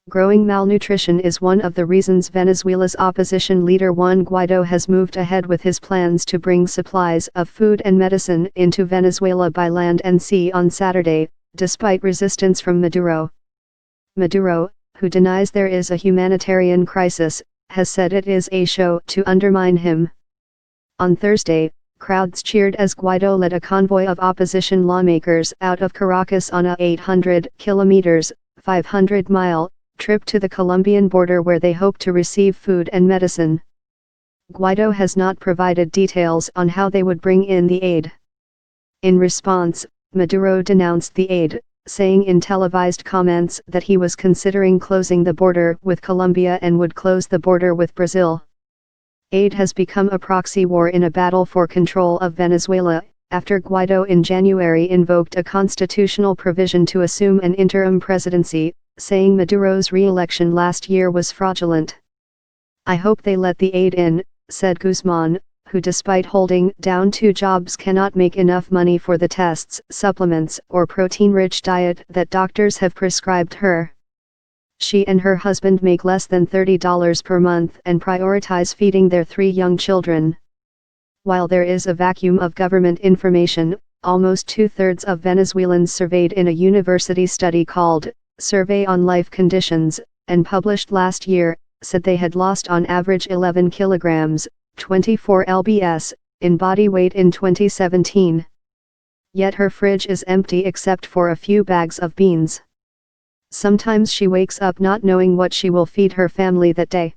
Growing malnutrition is one of the reasons Venezuela's opposition leader Juan Guaido has moved ahead with his plans to bring supplies of food and medicine into Venezuela by land and sea on Saturday, despite resistance from Maduro. Maduro, who denies there is a humanitarian crisis, has said it is a show to undermine him. On Thursday, crowds cheered as Guaido led a convoy of opposition lawmakers out of Caracas on a 800 kilometers, 500-mile, trip to the Colombian border where they hope to receive food and medicine. Guaido has not provided details on how they would bring in the aid. In response, Maduro denounced the aid, saying in televised comments that he was considering closing the border with Colombia and would close the border with Brazil. Aid has become a proxy war in a battle for control of Venezuela, after Guaido in January invoked a constitutional provision to assume an interim presidency, saying Maduro's re-election last year was fraudulent. "I hope they let the aid in," said Guzman, who despite holding down 2 jobs cannot make enough money for the tests, supplements, or protein-rich diet that doctors have prescribed her. She and her husband make less than $30 per month and prioritize feeding their 3 young children. While there is a vacuum of government information, almost 2/3 of Venezuelans surveyed in a university study called Survey on Life Conditions, and published last year, said they had lost on average 11 kilograms, 24 lbs, in body weight in 2017. Yet her fridge is empty except for a few bags of beans. Sometimes she wakes up not knowing what she will feed her family that day.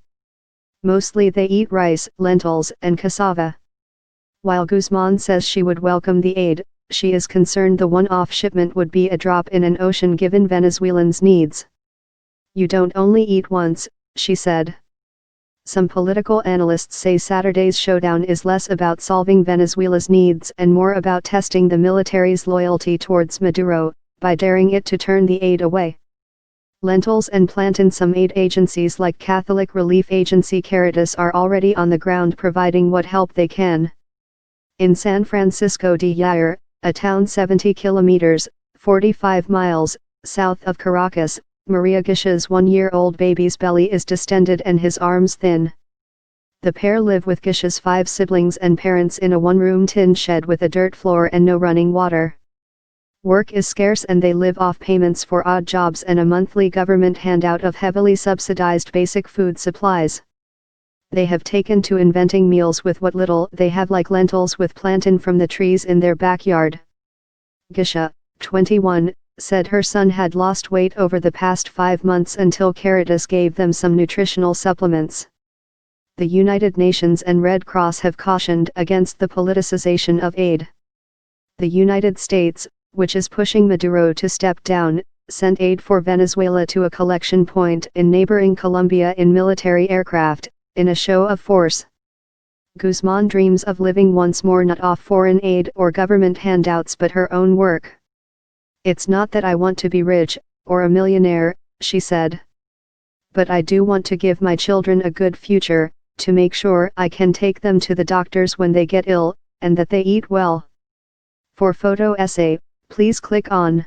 Mostly they eat rice, lentils, and cassava. While Guzman says she would welcome the aid, she is concerned the one-off shipment would be a drop in an ocean given Venezuelans' needs. "You don't only eat once," she said. Some political analysts say Saturday's showdown is less about solving Venezuela's needs and more about testing the military's loyalty towards Maduro, by daring it to turn the aid away. Lentils and plantain. Some aid agencies like Catholic relief agency Caritas are already on the ground providing what help they can. In San Francisco de Yair, a town 70 kilometers, 45 miles, south of Caracas, Maria Gisha's 1-year-old baby's belly is distended and his arms thin. The pair live with Gisha's 5 siblings and parents in a 1-room tin shed with a dirt floor and no running water. Work is scarce and they live off payments for odd jobs and a monthly government handout of heavily subsidized basic food supplies. They have taken to inventing meals with what little they have, like lentils with plantain from the trees in their backyard. Gisha, 21, said her son had lost weight over the past 5 months until Caritas gave them some nutritional supplements. The United Nations and Red Cross have cautioned against the politicization of aid. The United States, which is pushing Maduro to step down, sent aid for Venezuela to a collection point in neighboring Colombia in military aircraft, in a show of force. Guzman dreams of living once more not off foreign aid or government handouts but her own work. "It's not that I want to be rich, or a millionaire," she said. "But I do want to give my children a good future, to make sure I can take them to the doctors when they get ill, and that they eat well." For photo essay, please click on